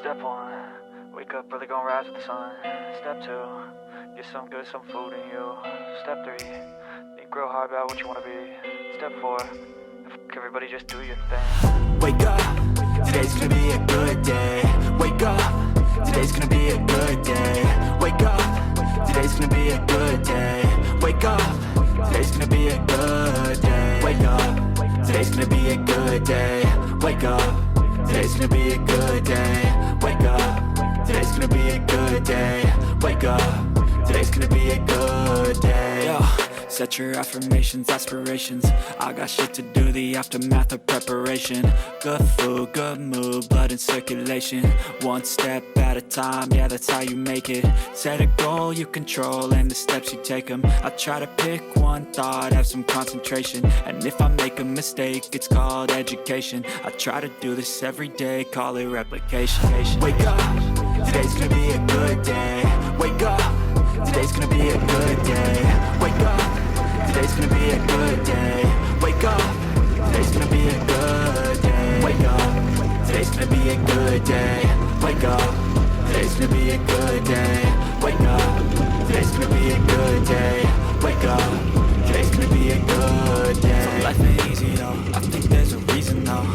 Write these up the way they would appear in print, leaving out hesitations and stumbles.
Step 1, wake up early, gon' rise with the sun. Step 2, get some good, some food in you. Step 3, think real hard about what you wanna be. Step 4, everybody just do your thing. Wake up, today's gonna be a good day. Wake up, today's gonna be a good day. Wake up, today's gonna be a good day. Wake up, today's gonna be a good day. Wake up, today's gonna be a good day. Wake up, today's gonna be a good day. Wake up, today's gonna be a good day. Wake up, today's gonna be a good day. Yo, set your affirmations, aspirations. I got shit to do, the aftermath of preparation. Good food, good mood, blood in circulation. One step at a time, yeah, that's how you make it. Set a goal you control and the steps you take them. I try to pick one thought, have some concentration. And if I make a mistake, it's called education. I try to do this every day, call it replication. Wake up, today's gonna be a good day. Wake up, today's gonna be a good day. Wake up, today's gonna be a good day. Wake up, today's gonna be a good day. Wake up, today's gonna be a good day. Wake up, today's gonna be a good day. Wake up, today's gonna be a good day. Wake up, today's gonna be a good day. So life ain't easy though, I think there's a reason though.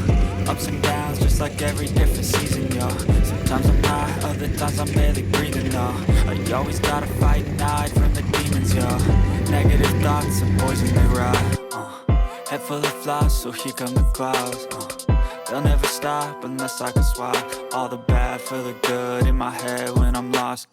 Ups and downs just like every different season, yo. Sometimes I'm high, other times I'm barely breathing though. You always gotta fight and hide from the demons, yo. Negative thoughts and poison they ride. Head full of flies, so here come the clouds. They'll never stop unless I can swap all the bad for the good in my head when I'm lost.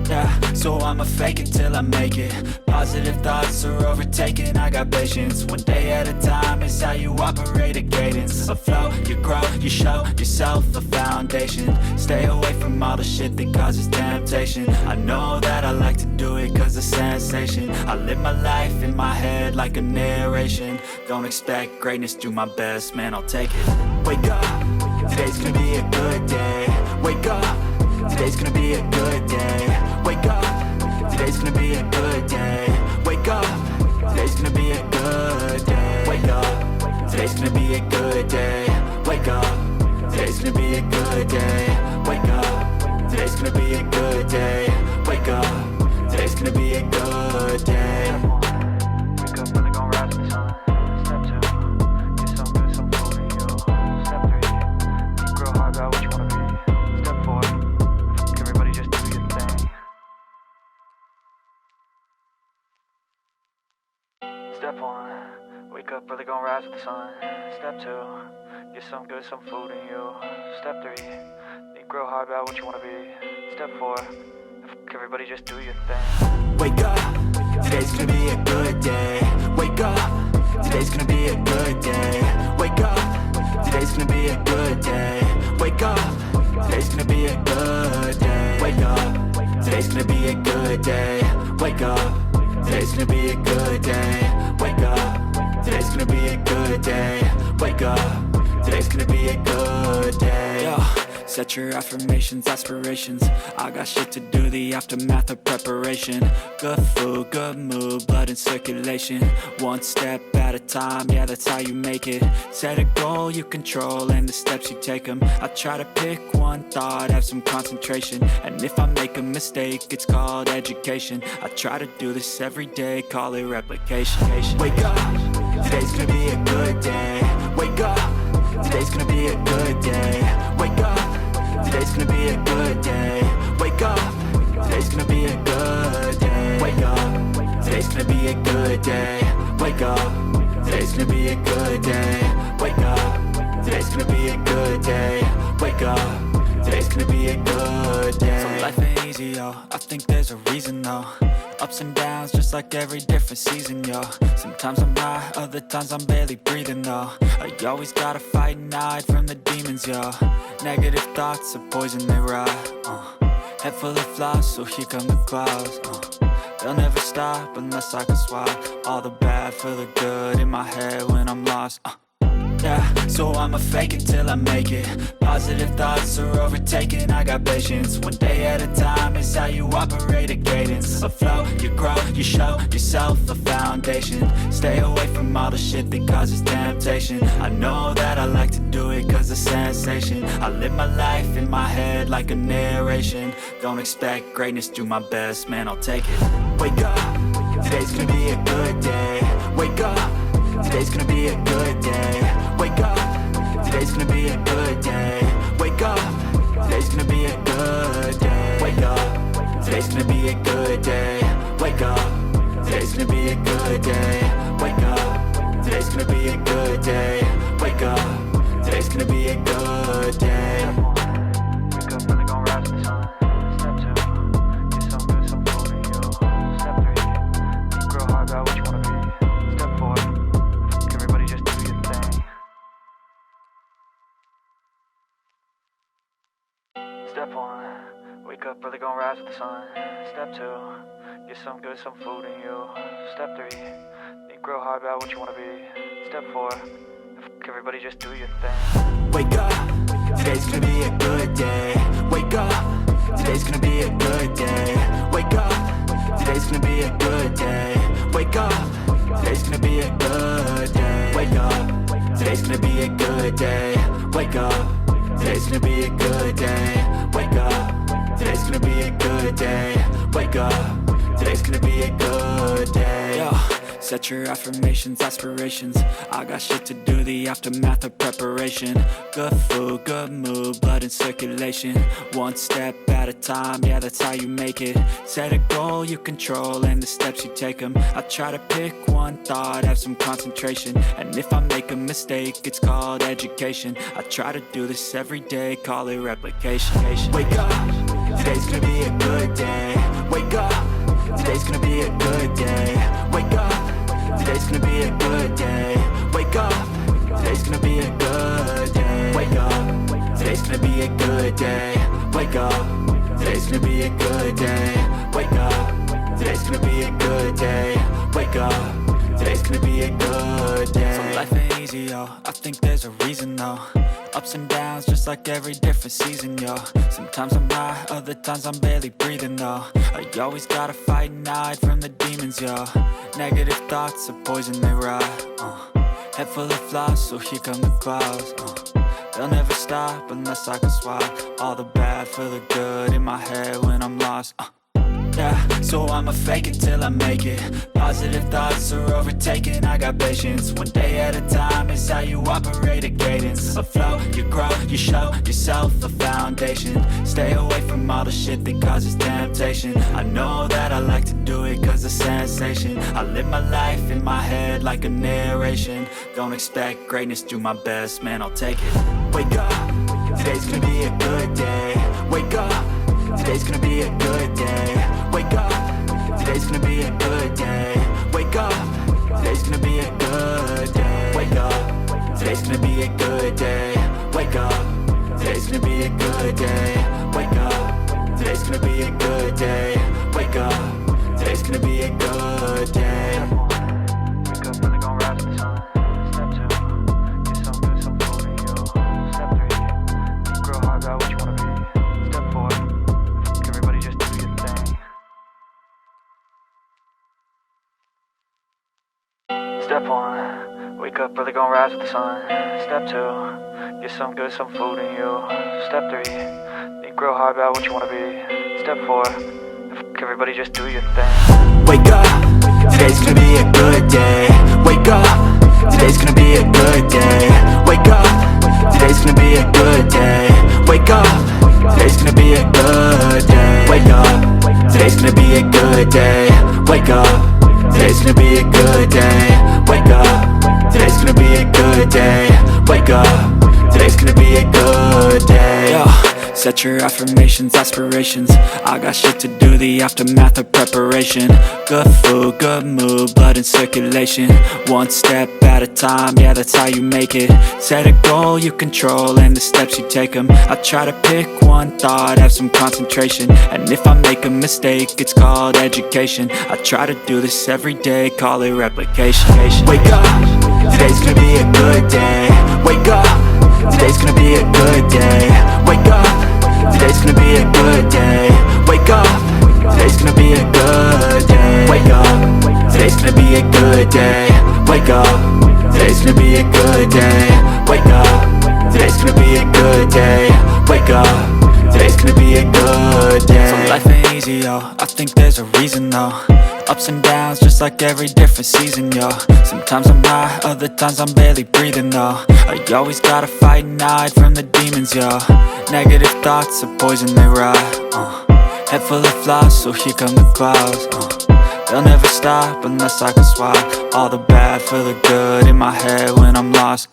Yeah, so I'ma fake it till I make it. Positive thoughts are overtaken, I got patience. One day at a time is how you operate a cadence. A flow, you grow, you show yourself a foundation. Stay away from all the shit that causes temptation. I know that I like to do it cause it's sensation. I live my life in my head like a narration. Don't expect greatness, do my best, man, I'll take it. Wake up, today's gonna be a good day. Wake up, today's gonna be a good day. Wake up, today's gonna be a good day. Wake up, today's gonna be a good day. Wake up, today's gonna be a good day. Wake up, today's gonna be a good day. Wake up, today's gonna be a good day. Wake up, today's gonna be a good day. Wake up early, gon' rise with the sun. Step 2, get some good, some food in you. Step 3, think real hard about what you wanna be. Step 4, everybody just do your thing. Step 1, wake up early, gon' rise with the sun. Step 2, get some good, some food in you. Step 3, think real hard about what you wanna be. Step 4, everybody just do your thing. Wake up, today's gonna be a good day. Wake up, today's gonna be a good day. Wake up, today's gonna be a good day. Wake up, today's gonna be a good day. Wake up, today's gonna be a good day. Wake up, today's gonna be a good day. Wake up, today's gonna be a good day. Wake up, today's gonna be a good day. Yo, set your affirmations, aspirations. I got shit to do, the aftermath of preparation. Good food, good mood, blood in circulation. One step at a time, yeah, that's how you make it. Set a goal you control and the steps you take them. I try to pick one thought, have some concentration. And if I make a mistake, it's called education. I try to do this every day, call it replication. Wake up, today's gonna be a good day. Wake up, today's gonna be a good day. Wake up, today's gonna be a good day. Wake up, today's gonna be a good day. Wake up, today's gonna be a good day. Wake up, today's gonna be a good day. Wake up, today's gonna be a good day. Wake up, today's gonna be a good day. So life ain't easy, yo, I think there's a reason though. Ups and downs just like every different season, yo. Sometimes I'm high, other times I'm barely breathing though. You always gotta fight and hide from the demons, yo. Negative thoughts are poison they ride. Head full of flies, so here come the clouds. They'll never stop unless I can swap all the bad for the good in my head when I'm lost. Yeah, so I'ma fake it till I make it. Positive thoughts are overtaken, I got patience. One day at a time is how you operate a cadence. A flow, you grow, you show yourself a foundation. Stay away from all the shit that causes temptation. I know that I like to do it cause it's sensation. I live my life in my head like a narration. Don't expect greatness, do my best, man, I'll take it. Wake up, today's gonna be a good day. Wake up, today's gonna be a good day. Wake up, today's gonna be a good day. Wake up, today's gonna be a good day. Wake up, today's gonna be a good day. Wake up, today's gonna be a good day. Wake up, today's gonna be a good day. Wake up, today's gonna be a good day. Wake up, really gon' rise with the sun. Step 2, get some good, some food in you. Step 3, think real hard about what you wanna be. Step 4, everybody just do your thing. Step 1, wake up, really gon' rise with the sun. Step 2, get some good, some food in you. Step 3, think real hard about what you wanna be. Step 4, everybody just do your thing. Wake up, today's gonna be a good day. Wake up, today's gonna be a good day. Wake up, today's gonna be a good day. Wake up, today's gonna be a good day. Wake up, today's gonna be a good day. Wake up, today's gonna be a good day. Wake up, today's gonna be a good day. Wake up, today's gonna be a good day. Yo. Set your affirmations, aspirations. I got shit to do, the aftermath of preparation. Good food, good mood, blood in circulation. One step at a time, yeah, that's how you make it. Set a goal you control and the steps you take them. I try to pick one thought, have some concentration. And if I make a mistake, it's called education. I try to do this every day, call it replication. Wake up, today's gonna be a good day. Wake up, today's gonna be a good day. Wake up, today's gonna be a good day. Wake up, today's gonna be a good day. Wake up, today's gonna be a good day. Wake up, today's gonna be a good day. Wake up, today's gonna be a good day. Wake up, today's gonna be a good day. So life ain't easy, yo, I think there's a reason though. Ups and downs, just like every different season, yo. Sometimes I'm high, other times I'm barely breathing, though. I always gotta fight and hide from the demons, yo. Negative thoughts are poison, they rot. Head full of flies, so here come the clouds. They'll never stop unless I can swap all the bad for the good in my head when I'm lost. Yeah, so I'ma fake it till I make it. Positive thoughts are overtaken, I got patience. One day at a time is how you operate a cadence. A flow, you grow, you show yourself a foundation. Stay away from all the shit that causes temptation. I know that I like to do it cause it's sensation. I live my life in my head like a narration. Don't expect greatness, do my best, man, I'll take it. Wake up, today's gonna be a good day. Wake up, today's gonna be a good day. Wake up, today's gonna be a good day. Wake up, today's gonna be a good day. Wake up, today's gonna be a good day. Wake up, today's gonna be a good day. Wake up, today's gonna be a good day. Wake up, today's gonna be a good day. Wake up, really gon' rise with the sun. Step 2, get some good, some food in you. Step 3, think real hard about what you wanna be. Step 4, everybody just do your thing. Step 1, wake up, really gon' rise with the sun. Step 2, get some good, some food in you. Step 3, think real hard about what you wanna be. Step 4, everybody just do your thing. Wake up, today's gonna be a good day. Wake up, today's gonna be a good day. Wake up, today's gonna be a good day. Wake up, today's gonna be a good day. Wake up, today's gonna be a good day. Wake up, today's gonna be a good day. Wake up, today's gonna be a good day. Wake up, today's gonna be a good day. Yo. Set your affirmations, aspirations. I got shit to do, the aftermath of preparation. Good food, good mood, blood in circulation. One step at a time, yeah, that's how you make it. Set a goal you control and the steps you take them. I try to pick one thought, have some concentration. And if I make a mistake, it's called education. I try to do this every day, call it replication. Wake up, today's gonna be a good day. Wake up, today's gonna be a good day. Wake up, today's gonna be a good day. Wake up, today's gonna be a good day. Wake up, today's gonna be a good day. Wake up, today's gonna be a good day. Wake up, today's gonna be a good day. Wake up, today's gonna be a good day. So life ain't easy, yo, I think there's a reason though. Ups and downs, just like every different season, yo. Sometimes I'm high, other times I'm barely breathing, though. I always gotta fight and hide from the demons, yo. Negative thoughts are poison, they ride, Head full of flies, so here come the clouds, They'll never stop unless I can swap all the bad for the good in my head when I'm lost,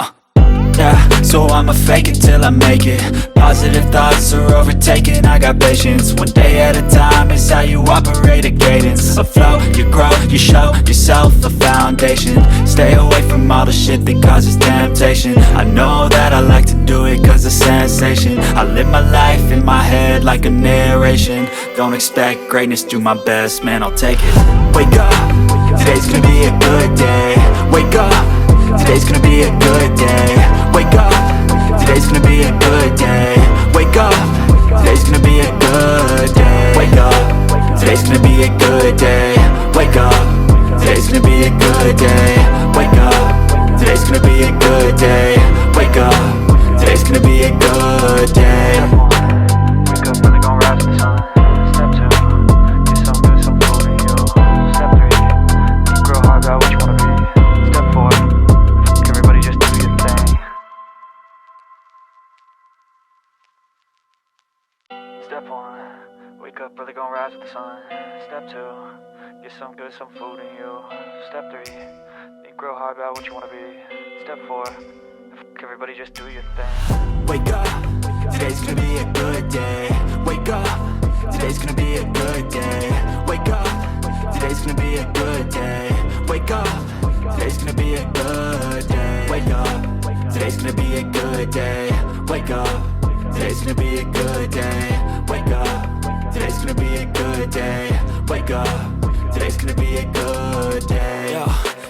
Yeah, so I'ma fake it till I make it. Positive thoughts are overtaken, I got patience. One day at a time is how you operate a cadence. A flow, you grow, you show yourself a foundation. Stay away from all the shit that causes temptation. I know that I like to do it cause it's sensation. I live my life in my head like a narration. Don't expect greatness, do my best, man, I'll take it. Wake up, today's gonna be a good day. Wake up, today's gonna be a good day. Wake up, today's gonna be a good day. Wake up, today's gonna be a good day. Wake up, today's gonna be a good day. Wake up, today's gonna be a good day. Wake up, today's gonna be a good day. Wake up, today's gonna be a good day. Wake up, really gon' rise with the sun. Step 2, get some good, some food in you. Step 3, think real hard about what you wanna be. Step 4, everybody just do your thing. Step 1, wake up, really gon' rise with the sun. Step 2, get some good, some food in you. Step 3, think real hard about what you wanna be. Step 4, everybody just do your thing. Wake up, today's gonna be a good day. Wake up, today's gonna be a good day. Wake up, today's gonna be a good day. Wake up, today's gonna be a good day. Wake up, today's gonna be a good day. Wake up, today's gonna be a good day. Wake up, today's gonna be a good day. Wake up, today's gonna be a good day. Yo,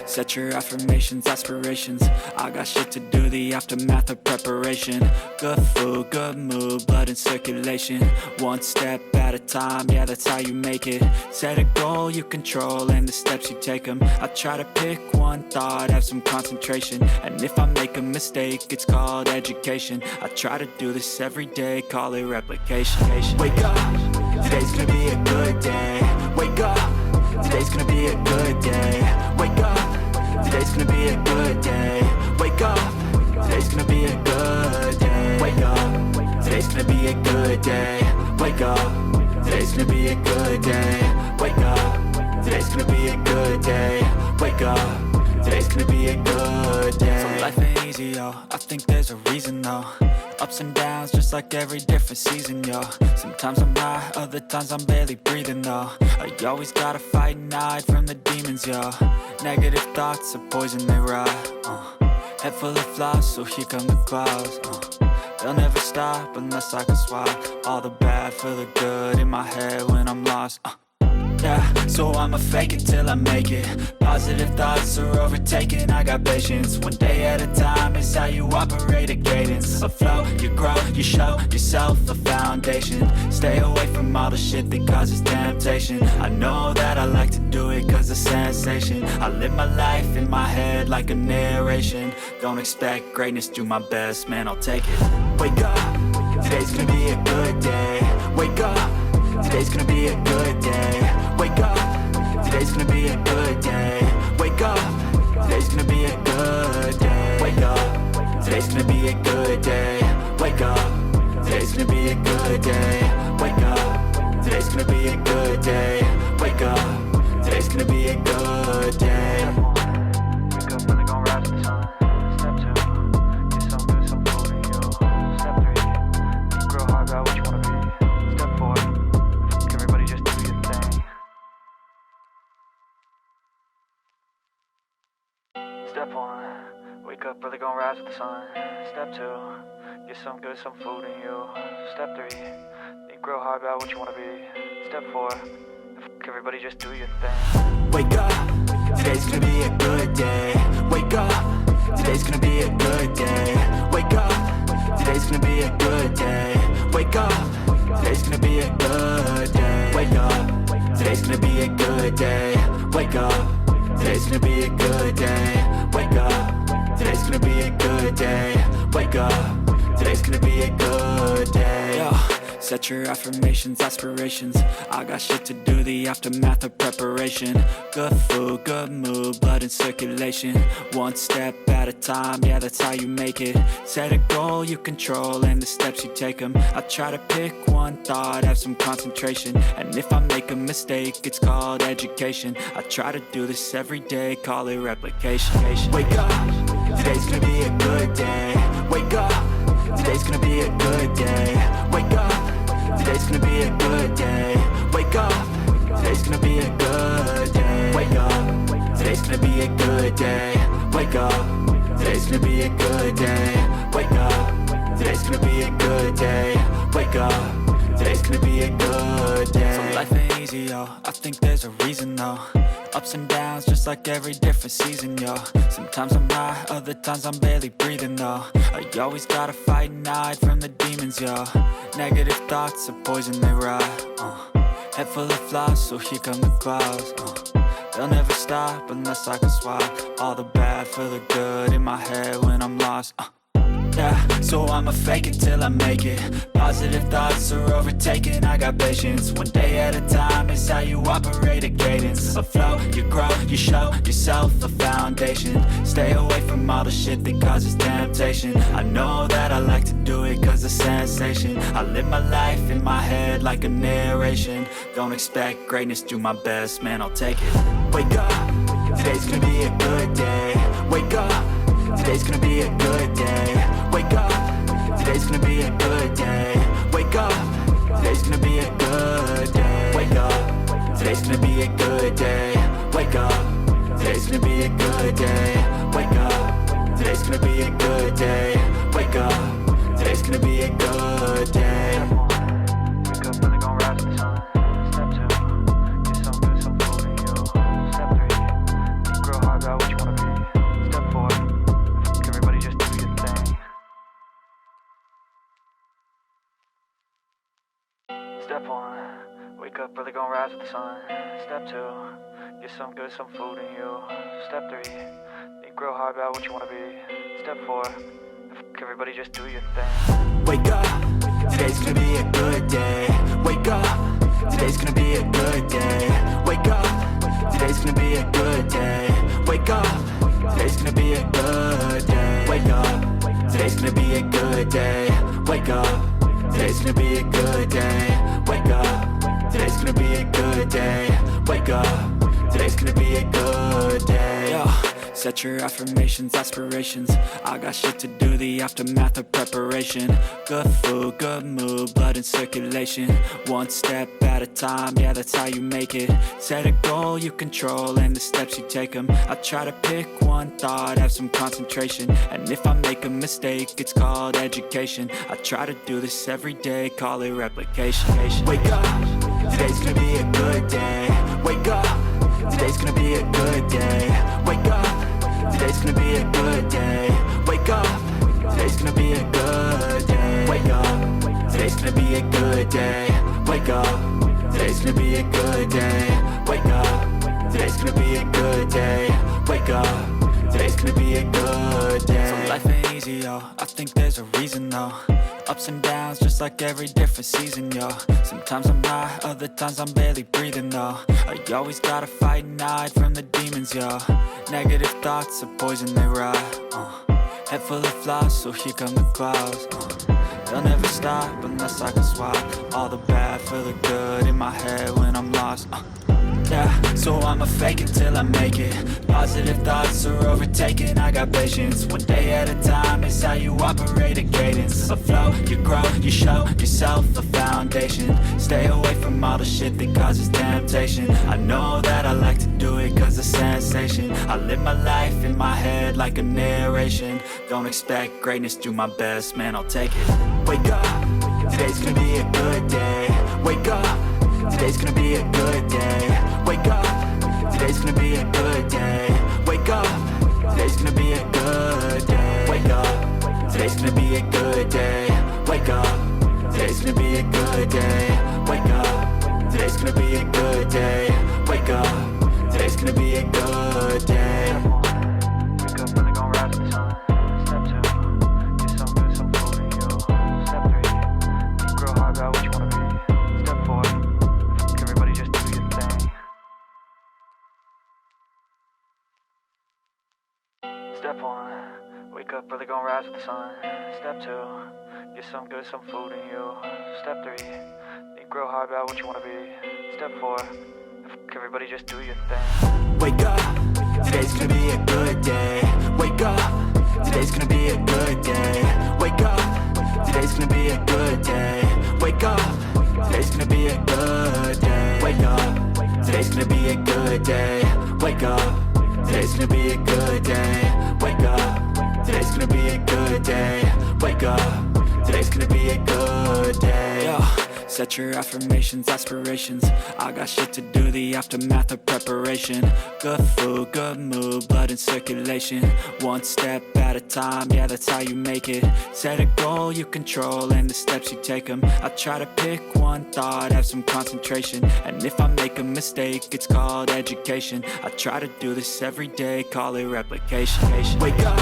set your affirmations, aspirations. I got shit to do, the aftermath of preparation. Good food, good mood, blood in circulation. One step at a time, yeah, that's how you make it. Set a goal you control and the steps you take them. I try to pick one thought, have some concentration. And if I make a mistake, it's called education. I try to do this every day, call it replication. Wake up, today's gonna be a good day. Wake up, today's gonna be a good day. Wake up, today's gonna be a good day. Wake up, today's gonna be a good day. Wake up, today's gonna be a good day. Wake up, today's gonna be a good day. Wake up, today's gonna be a good day. Wake up, today's gonna be a good day. So life ain't easy, yo, I think there's a reason though. Ups and downs, just like every different season, yo. Sometimes I'm high, other times I'm barely breathing, though. I always gotta fight and hide from the demons, yo. Negative thoughts are poison, they ride, Head full of flies, so here come the clouds, They'll never stop unless I can swap all the bad for the good in my head when I'm lost, Yeah, so I'ma fake it till I make it. Positive thoughts are overtaken, I got patience. One day at a time is how you operate a cadence. A flow, you grow, you show yourself a foundation. Stay away from all the shit that causes temptation. I know that I like to do it cause it's sensation. I live my life in my head like a narration. Don't expect greatness, do my best, man, I'll take it. Wake up, today's gonna be a good day. Wake up, today's gonna be a good day. Wake up, today's gonna be a good day. Wake up, today's gonna be a good day. Wake up, today's gonna be a good day. Wake up, today's gonna be a good day. Wake up, today's gonna be a good day. Wake up, today's gonna be a good day. Wake up, really gon' rise with the sun. Step 2, get some good, some food in you. Step 3, think real hard about what you wanna be. Step 4, everybody just do your thing. Step 1, wake up, really gon' rise with the sun. Step 2, get some good, some food in you. Step 3, think real hard about what you wanna be. Step 4, everybody just do your thing. Wake up, today's gonna be a good day. Wake up, today's gonna be a good day. Wake up, today's gonna be a good day. Wake up, today's gonna be a good day. Wake up, today's gonna be a good day. Wake up, today's gonna be a good day. Wake up, today's gonna be a good day. Wake up, today's gonna be a good day. Yo, set your affirmations, aspirations. I got shit to do, the aftermath of preparation. Good food, good mood, blood in circulation. One step at a time, yeah, that's how you make it. Set a goal you control and the steps you take them. I try to pick one thought, have some concentration. And if I make a mistake, it's called education. I try to do this every day, call it replication. Wake up, today's gonna be a good day. Wake up, today's gonna be a good day. Wake up, today's gonna be a good day. Wake up, today's gonna be a good day. Wake up, today's gonna be a good day. Wake up, today's gonna be a good day. Wake up, today's gonna be a good day. Wake up, today's gonna be a good day. So life ain't easy, yo, I think there's a reason though. Ups and downs, just like every different season, yo. Sometimes I'm high, other times I'm barely breathing, though. I always gotta fight and hide from the demons, yo. Negative thoughts are poison, they ride, Head full of flies, so here come the clouds, They'll never stop unless I can swap all the bad for the good in my head when I'm lost, Yeah, so I'ma fake it till I make it. Positive thoughts are overtaken, I got patience. One day at a time is how you operate a cadence. A flow, you grow, you show yourself a foundation. Stay away from all the shit that causes temptation. I know that I like to do it cause it's sensation. I live my life in my head like a narration. Don't expect greatness, do my best, man, I'll take it. Wake up, today's gonna be a good day. Wake up, today's gonna be a good day. Wake up, today's gonna be a good day. Wake up, today's gonna be a good day. Wake up, today's gonna be a good day. Wake up, today's gonna be a good day. Wake up, today's gonna be a good day. Wake up, today's gonna be a good day. Wake up, really gon' rise with the sun. Step 2, get some good, some food in you. Step 3, think real hard about what you wanna be. Step 4, everybody just do your thing. Step 1, wake up, really gon' rise with the sun. Step 2, get some good, some food in you. Step 3, think real hard about what you wanna be. Step 4, everybody just do your thing. Wake up, today's gonna be a good day. Wake up, today's gonna be a good day. Wake up, today's gonna be a good day. Wake up, today's gonna be a good day. Wake up, today's gonna be a good day. Wake up, today's gonna be a good day. Wake up, today's gonna be a good day. Wake up, today's gonna be a good day. Yo, set your affirmations, aspirations. I got shit to do, the aftermath of preparation. Good food, good mood, blood in circulation. One step at a time, yeah, that's how you make it. Set a goal you control and the steps you take them. I try to pick one thought, have some concentration. And if I make a mistake, it's called education. I try to do this every day, call it replication. Wake up, today's gonna be a good day. Wake up, today's gonna be a good day. Wake up, today's gonna be a good day. Wake up, today's gonna be a good day. Wake up, today's gonna be a good day. Wake up, today's gonna be a good day. Wake up, today's gonna be a good day. Wake up, today's gonna be a good day. So life ain't easy, yo, I think there's a reason though. Ups and downs, just like every different season, yo. Sometimes I'm high, other times I'm barely breathing, though. I always gotta fight and hide from the demons, yo. Negative thoughts are poison, they ride, Head full of flies, so here come the clouds, They'll never stop unless I can swap all the bad for the good in my head when I'm lost, Yeah, so I'ma fake it till I make it. Positive thoughts are overtaken, I got patience. One day at a time is how you operate a cadence. A flow, you grow, you show yourself a foundation. Stay away from all the shit that causes temptation. I know that I like to do it cause it's sensation. I live my life in my head like a narration. Don't expect greatness, do my best, man, I'll take it. Wake up, today's gonna be a good day. Wake up, today's gonna be a good day. Wake up, today's gonna be a good day. Wake up, today's gonna be a good day. Wake up, today's gonna be a good day. Wake up, today's gonna be a good day. Wake up, today's gonna be a good day. Wake up, today's gonna be a good day. Wake up, really gon' rise with the sun. Step 2, get some good, some food in you. Step 3, think real hard about what you wanna be. Step 4, everybody just do your thing. Step 1, wake up, really gon' rise with the sun. Step 2, get some good, some food in you. Step 3, think real hard about what you wanna be. Step 4, everybody just do your thing. Wake up, today's gonna be a good day. Wake up, today's gonna be a good day. Wake up, today's gonna be a good day. Wake up, today's gonna be a good day. Wake up, today's gonna be a good day. Wake up, today's gonna be a good day. Wake up, today's gonna be a good day. Wake up, today's gonna be a good day. Yo, set your affirmations, aspirations. I got shit to do, the aftermath of preparation. Good food, good mood, blood in circulation. One step at a time, yeah, that's how you make it. Set a goal you control and the steps you take them. I try to pick one thought, have some concentration. And if I make a mistake, it's called education. I try to do this every day, call it replication. Wake up,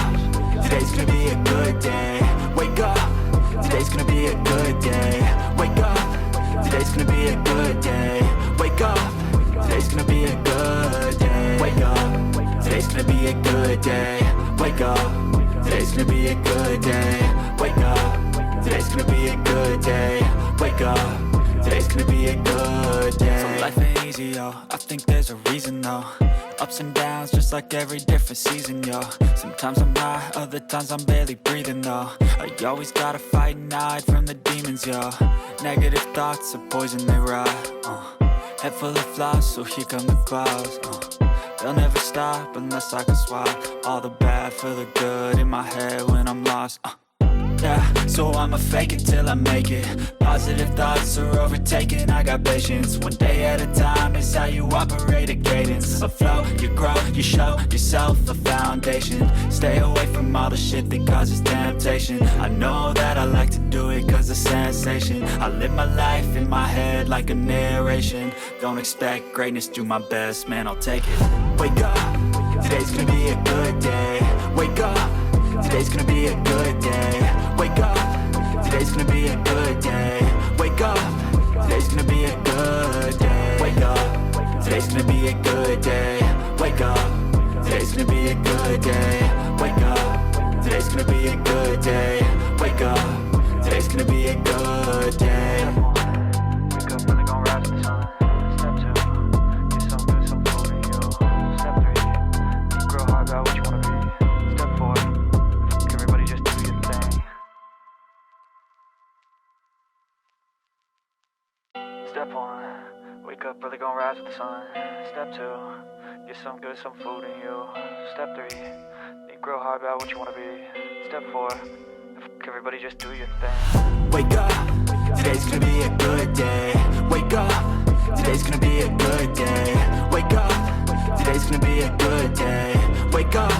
today's gonna be a good day. Wake up, today's gonna be a good day. Wake up, today's gonna be a good day. Wake up, today's gonna be a good day. Wake up, today's gonna be a good day. Wake up, today's gonna be a good day. Wake up, today's gonna be a good day. Wake up, today's gonna be a good day. So life ain't easy, yo, I think there's a reason though. Ups and downs, just like every different season, yo. Sometimes I'm high, other times I'm barely breathing, though. I always gotta fight and hide from the demons, yo. Negative thoughts are poison, they rot. Head full of flies, so here come the clouds. They'll never stop unless I can swap all the bad for the good in my head when I'm lost. Yeah, so I'ma fake it till I make it. Positive thoughts are overtaken, I got patience. One day at a time is how you operate a cadence. A flow, you grow, you show yourself a foundation. Stay away from all the shit that causes temptation. I know that I like to do it cause of sensation. I live my life in my head like a narration. Don't expect greatness, do my best, man, I'll take it. Wake up, today's gonna be a good day. Wake up, today's gonna be a good day. Wake up, today's gonna be a good day. Wake up, today's gonna be a good day. Wake up, today's gonna be a good day. Wake up, today's gonna be a good day. Wake up, today's gonna be a good day. Wake up, today's gonna be a good day. Wake up, really gon' rise with the sun. Step 2, get some good, some food in you. Step 3, think real hard about what you wanna be. Step 4, everybody just do your thing. Step 1, wake up, really gon' rise with the sun. Step 2, get some good, some food in you. Step 3, think real hard about what you wanna be. Step 4, everybody just do your thing. Wake up, today's gonna be a good day. Wake up, today's gonna be a good day. Wake up, today's gonna be a good day. Wake up,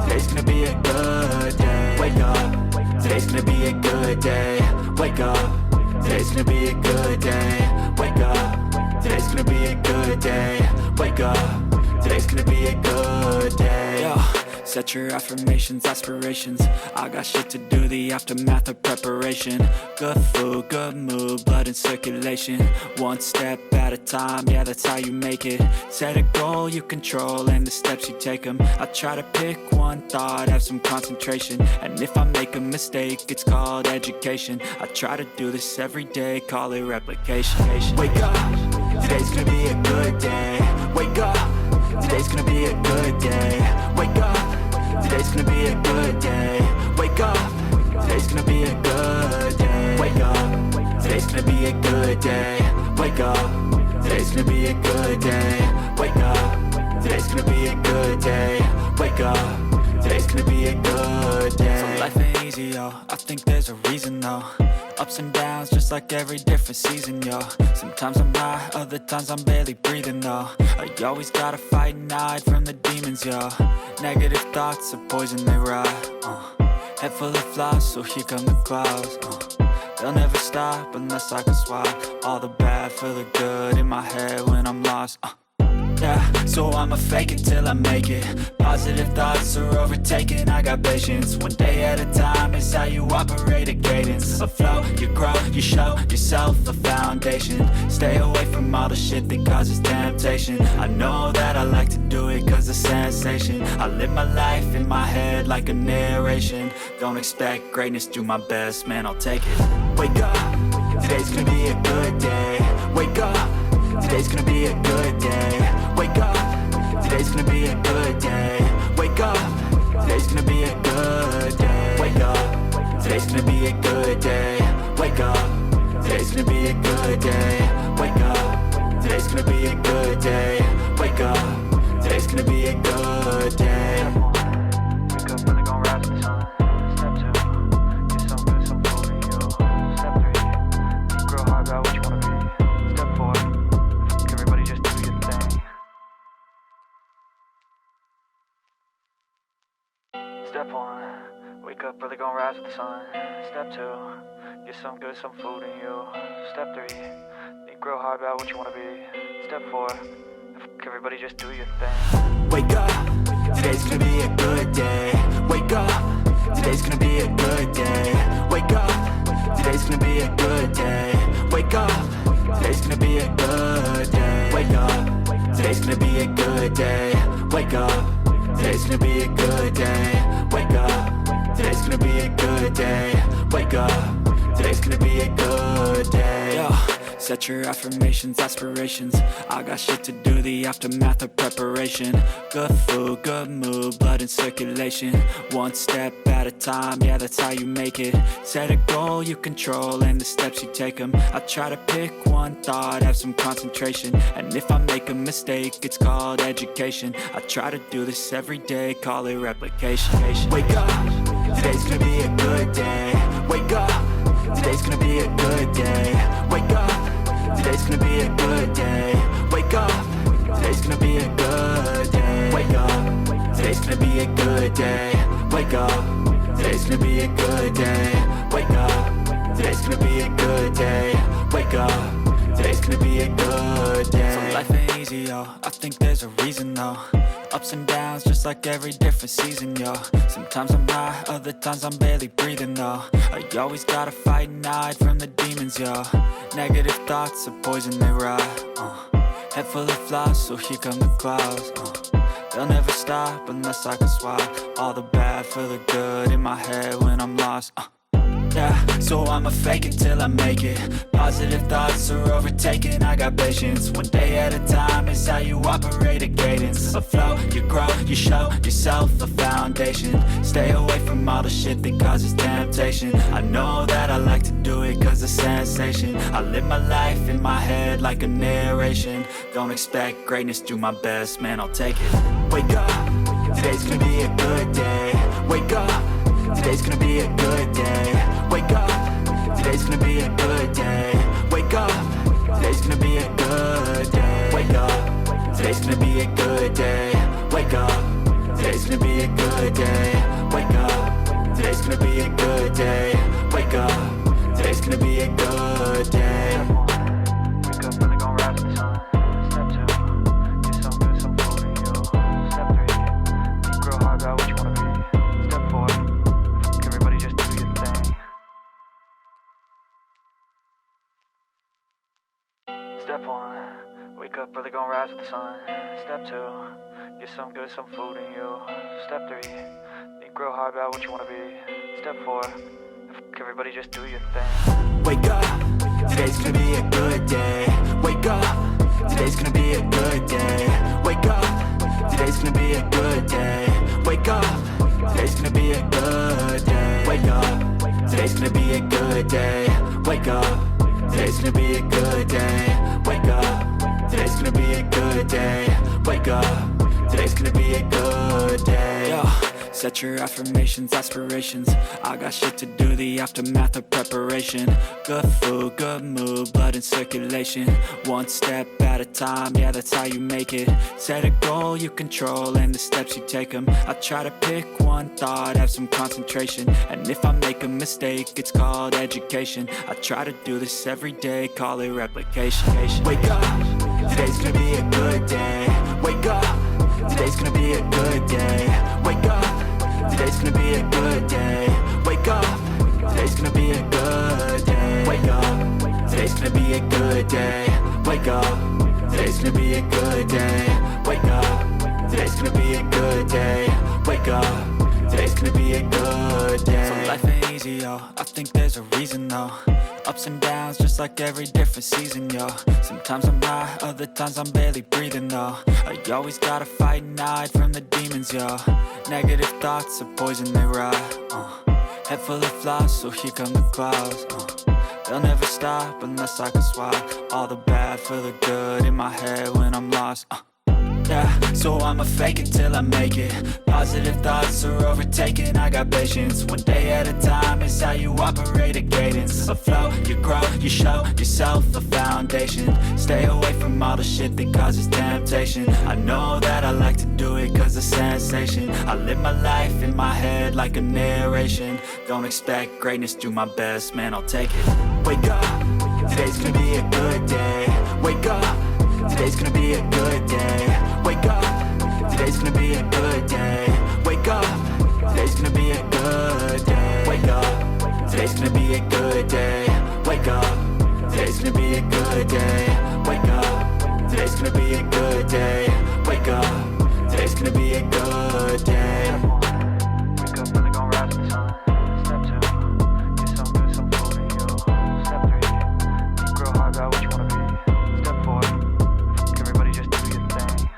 today's gonna be a good day. Wake up, today's gonna be a good day. Wake up, today's gonna be a good day. Wake up, today's gonna be a good day. Wake up, today's gonna be a good day. Yo, set your affirmations, aspirations. I got shit to do, the aftermath of preparation. Good food, good mood, blood in circulation. One step at a time, yeah, that's how you make it. Set a goal you control and the steps you take them. I try to pick one thought, have some concentration. And if I make a mistake, it's called education. I try to do this every day, call it replication. Wake up, today's gonna be a good day. Wake up, today's gonna be a good day. Wake up, today's gonna be a good day. Wake up, today's gonna be a good day. Wake up, today's gonna be a good day. Wake up, today's gonna be a good day. Wake up, today's gonna be a good day. Wake up, today's gonna be a good day. So life ain't easy, yo, I think there's a reason though. Ups and downs, just like every different season, yo. Sometimes I'm high, other times I'm barely breathing, though. I always gotta fight and hide from the demons, yo. Negative thoughts are poison, they rot. Head full of flies, so here come the clouds. They'll never stop unless I can swap all the bad for the good in my head when I'm lost. Yeah, so I'ma fake it till I make it. Positive thoughts are overtaken, I got patience. One day at a time is how you operate a cadence. A flow, you grow, you show yourself a foundation. Stay away from all the shit that causes temptation. I know that I like to do it cause it's sensation. I live my life in my head like a narration. Don't expect greatness, do my best, man, I'll take it. Wake up, today's gonna be a good day. Wake up, today's gonna be a good day. Wake up, today's gonna be a good day. Wake up, today's gonna be a good day. Wake up, today's gonna be a good day. Wake up, today's gonna be a good day. Wake up, today's gonna be a good day. Wake up, today's gonna be a good day. Wake up, really gon' rise with the sun. Step 2, get some good, some food in you. Step 3, think real hard about what you wanna be. Step 4, everybody just do your thing. Step 1, wake up, really gon' rise with the sun. Step 2, get some good, some food in you. Step 3, think real hard about what you wanna be. Step 4, everybody just do your thing. Wake up, today's gonna be a good day. Wake up, today's gonna be a good day. Wake up, today's gonna be a good day. Wake up, today's gonna be a good day. Wake up, today's gonna be a good day. Wake up, today's gonna be a good day. Wake up, today's gonna be a good day. Wake up, today's gonna be a good day. Yo, set your affirmations, aspirations. I got shit to do, the aftermath of preparation. Good food, good mood, blood in circulation. One step at a time, yeah, that's how you make it. Set a goal you control and the steps you take them. I try to pick one thought, have some concentration. And if I make a mistake, it's called education. I try to do this every day, call it replication. Wake up, today's gonna be a good day. Wake up, today's gonna be a good day. Wake up, today's gonna be a good day. Wake up, today's gonna be a good day. Wake up, today's gonna be a good day. Wake up, today's gonna be a good day. Wake up, today's gonna be a good day. Wake up, today's gonna be a good day. So life ain't easy, yo, I think there's a reason though. Ups and downs, just like every different season, yo. Sometimes I'm high, other times I'm barely breathing, though. I always gotta fight and hide from the demons, yo. Negative thoughts are poison, they rot. Head full of flies, so here come the clouds. They'll never stop unless I can swap all the bad for the good in my head when I'm lost. Yeah, so I'ma fake it till I make it. Positive thoughts are overtaken, I got patience. One day at a time is how you operate a cadence. A flow, you grow, you show yourself a foundation. Stay away from all the shit that causes temptation. I know that I like to do it cause it's sensation. I live my life in my head like a narration. Don't expect greatness, do my best, man, I'll take it. Wake up, today's gonna be a good day. Wake up, today's gonna be a good day. Wake up, today's gonna be a good day. Wake up, today's gonna be a good day. Wake up, today's gonna be a good day. Wake up, today's gonna be a good day. Wake up, today's gonna be a good day. Wake up, today's gonna be a good day. Wake up, really gon' rise with the sun. Step 2, get some good, some food in you. Step 3, think real hard about what you wanna be. Step 4, everybody just do your thing. Step 1, wake up, really gon' rise with the sun. Step 2, get some good, some food in you. Step 3, think real hard about what you wanna be. Step 4, everybody just do your thing. Wake up, today's gonna be a good day. Wake up, today's gonna be a good day. Wake up, today's gonna be a good day. Wake up, today's gonna be a good day. Wake up, today's gonna be a good day. Wake up, today's gonna be a good day. Wake up, today's gonna be a good day. Wake up, today's gonna be a good day. Yo, set your affirmations, aspirations. I got shit to do, the aftermath of preparation. Good food, good mood, blood in circulation. One step at a time, yeah, that's how you make it. Set a goal you control and the steps you take them. I try to pick one thought, have some concentration. And if I make a mistake, it's called education. I try to do this every day, call it replication. Wake up, today's gonna be a good day. Wake up, today's gonna be a good day. Wake up, today's gonna be a good day. Wake up, today's gonna be a good day. Wake up, today's gonna be a good day. Wake up, today's gonna be a good day. Wake up, today's gonna be a good day. Wake up, today's gonna be a good day. So life ain't easy, yo, I think there's a reason though. Ups and downs, just like every different season, yo. Sometimes I'm high, other times I'm barely breathing, though. I always gotta fight and hide from the demons, yo. Negative thoughts are poison, they rot. Head full of flies, so here come the clouds. They'll never stop unless I can swap all the bad for the good in my head when I'm lost. Yeah, so I'ma fake it till I make it. Positive thoughts are overtaken, I got patience. One day at a time is how you operate a cadence. A flow, you grow, you show yourself a foundation. Stay away from all the shit that causes temptation. I know that I like to do it cause of sensation. I live my life in my head like a narration. Don't expect greatness, do my best, man, I'll take it. Wake up, today's gonna be a good day. Wake up, today's gonna be a good day. Wake up, today's gonna be a good day. Wake up, today's gonna be a good day. Wake up, today's gonna be a good day. Wake up, today's gonna be a good day. Wake up, today's gonna be a good day. Wake up, today's gonna be a good day. Wake up, really gon' rise to the sun. Step 2, get some good, some food in you. Step 3, think real hard about what you wanna be. Step 4, everybody just do your thing.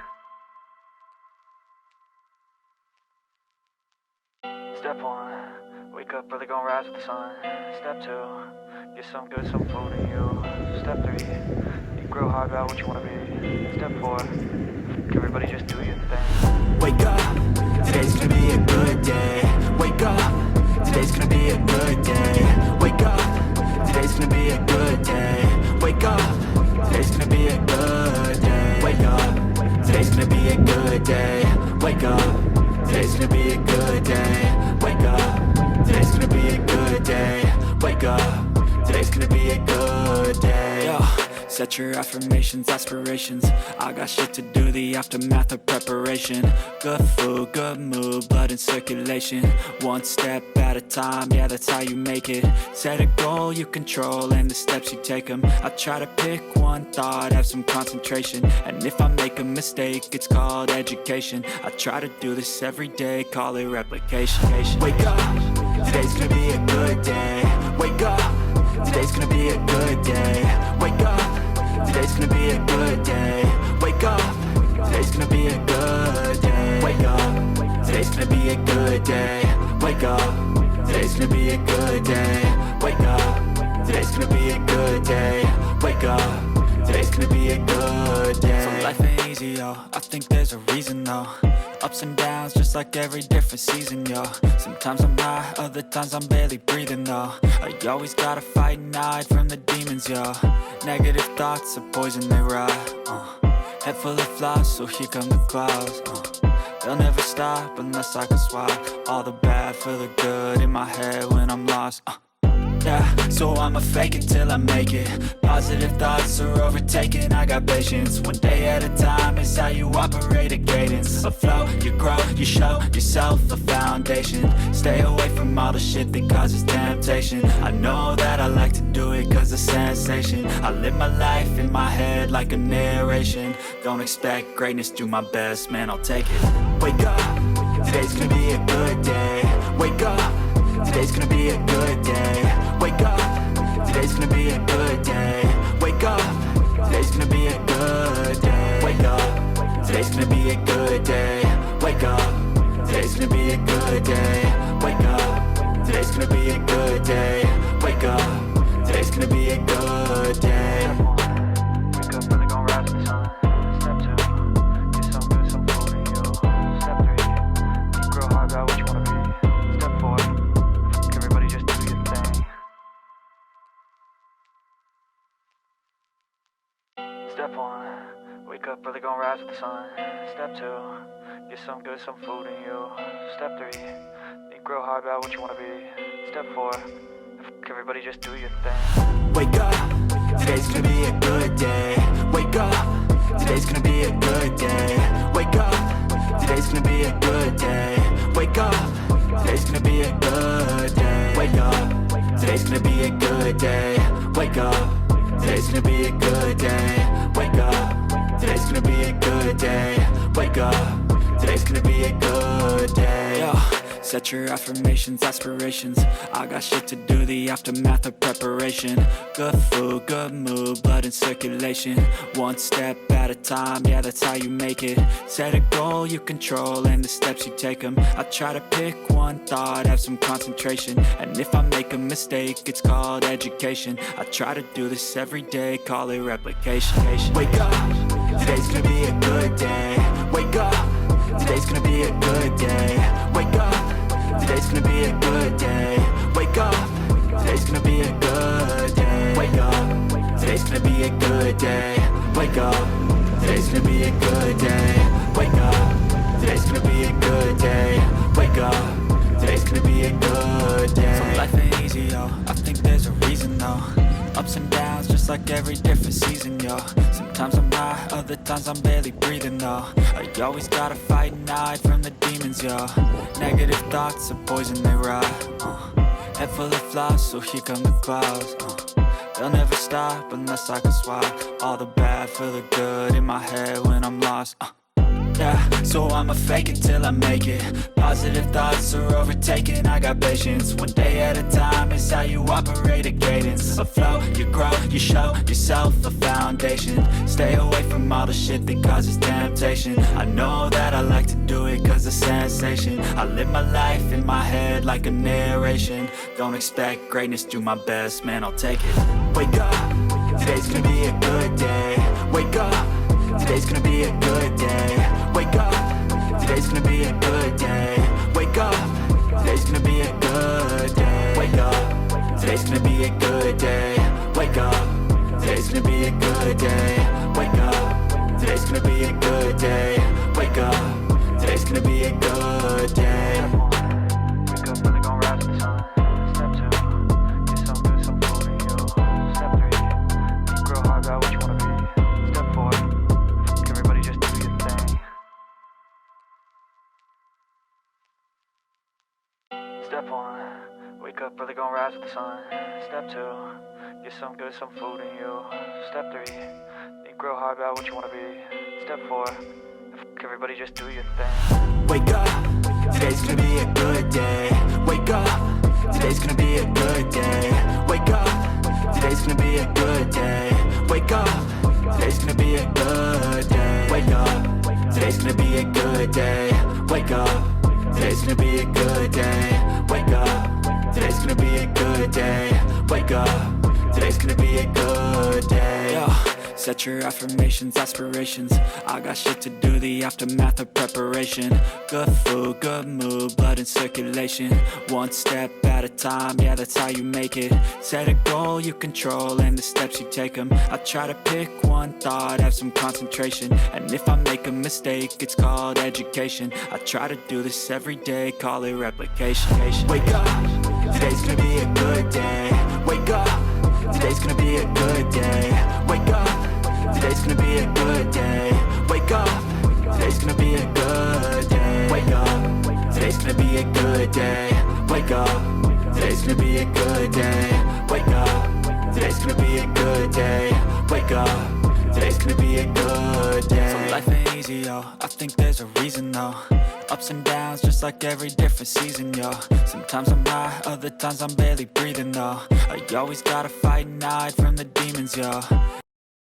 Step 1, wake up, really gon' rise with the sun. Step 2, get some good, some food in you. Step 3, think real hard about what you wanna be. Step 4, everybody just do your thing. Wake up, today's gonna be a good day. Wake up, today's gonna be a good day. Wake up, today's gonna be a good day. Wake up, today's gonna be a good day. Wake up, today's gonna be a good day. Wake up, today's gonna be a good day. Wake up, today's gonna be a good day. Wake up, today's gonna be a good day. Yo, set your affirmations, aspirations. I got shit to do, the aftermath of preparation. Good food, good mood, blood in circulation. One step at a time, yeah, that's how you make it. Set a goal you control and the steps you take them. I try to pick one thought, have some concentration. And if I make a mistake, it's called education. I try to do this every day, call it replication. Wake up, today's gonna be a good day. Wake up, today's gonna be a good day. Wake up, today's gonna be a good day. Wake up, today's gonna be a good day. Wake up, today's gonna be a good day. Wake up, today's gonna be a good day. Wake up, today's gonna be a good day. Wake up, today's gonna be a good day. So life ain't easy, yo, I think there's a reason though. Ups and downs, just like every different season, yo. Sometimes I'm high, other times I'm barely breathing, though. I always gotta fight and hide from the demons, yo. Negative thoughts are poison, they rot. Head full of flies, so here come the clouds. They'll never stop unless I can swap all the bad for the good in my head when I'm lost. Yeah, so I'ma fake it till I make it. Positive thoughts are overtaken, I got patience. One day at a time is how you operate a cadence. A flow, you grow, you show yourself a foundation. Stay away from all the shit that causes temptation. I know that I like to do it cause of sensation. I live my life in my head like a narration. Don't expect greatness, do my best, man, I'll take it. Wake up, today's gonna be a good day. Wake up, today's gonna be a good day. Wake up, today's gonna be a good day. Wake up, today's gonna be a good day. Wake up, today's gonna be a good day. Wake up, today's gonna be a good day. Wake up, today's gonna be a good day. Wake up, today's gonna be a good day. Wake up, really gon' rise to the sun. Step 2, get some good, some food in you. Step 3, think real hard about what you wanna Step 1, wake up, really gonna rise with the sun. Step 2, get some good, some food in you. Step 3, think real hard about what you wanna be. Step 4, everybody just do your thing. Wake up, today's gonna be a good day. Wake up, today's gonna be a good day. Wake up, today's gonna be a good day. Wake up, today's gonna be a good day. Wake up, today's gonna be a good day. Wake up, today's gonna be a good day. Wake up, today's gonna be a good day. Wake up, today's gonna be a good day. Yo, set your affirmations, aspirations. I got shit to do, the aftermath of preparation. Good food, good mood, blood in circulation. One step at a time, yeah, that's how you make it. Set a goal you control and the steps you take them. I try to pick one thought, have some concentration. And if I make a mistake, it's called education. I try to do this every day, call it replication. Wake up, today's gonna be a good day. Wake up, today's gonna be a good day. Wake up, today's gonna be a good day. Wake up, today's gonna be a good day. Wake up, today's gonna be a good day. Wake up, today's gonna be a good day. Wake up, today's gonna be a good day. Wake up, today's gonna be a good day. So life ain't easy, yo, I think there's a reason though. Ups and downs, just like every different season, yo. Sometimes I'm high, other times I'm barely breathing, though. I always gotta fight and hide from the demons, yo. Negative thoughts are poison, they rot. Head full of flies, so here come the clouds. They'll never stop unless I can swap all the bad for the good in my head when I'm lost. Yeah, so I'ma fake it till I make it. Positive thoughts are overtaken, I got patience. One day at a time is how you operate a cadence. A flow, you grow, you show yourself a foundation. Stay away from all the shit that causes temptation. I know that I like to do it cause it's sensation. I live my life in my head like a narration. Don't expect greatness, do my best, man, I'll take it. Wake up, today's gonna be a good day. Wake up, today's gonna be a good day. Wake up, today's gonna be a good day. Wake up, today's gonna be a good day. Wake up, today's gonna be a good day. Wake up, today's gonna be a good day. Wake up, today's gonna be a good day. Wake up, today's gonna be a good day. Wake up, really gonna rise with the sun. Step 2, get some good, some food in you. Step 3, think real hard about what you wanna be. Step 4, everybody just do your thing. Step 1, wake up, really gonna rise with the sun. Step 2, get some good, some food in you. Step 3, think real hard about what you wanna be. Step 4, everybody just do your thing. Wake up, today's gonna be a good day. Wake up, today's gonna be a good day. Wake up, today's gonna be a good day. Wake up, today's gonna be a good day. Wake up, today's gonna be a good day. Wake up, today's gonna be a good day. Wake up, today's gonna be a good day. Wake up, today's gonna be a good day. Yo, set your affirmations, aspirations. I got shit to do, the aftermath of preparation. Good food, good mood, blood in circulation. One step at a time, yeah, that's how you make it. Set a goal you control and the steps you take them. I try to pick one thought, have some concentration. And if I make a mistake, it's called education. I try to do this every day, call it replication. Wake up, today's gonna be a good day. Wake up, today's gonna be a good day. Wake up, today's gonna be a good day. Wake up, today's gonna be a good day. Wake up, today's gonna be a good day. Wake up, today's gonna be a good day. Wake up, today's gonna be a good day. Wake up, today's gonna be a good day. So life ain't easy, yo, I think there's a reason though. Ups and downs, just like every different season, yo. Sometimes I'm high, other times I'm barely breathing, though. I always gotta fight and hide from the demons, yo.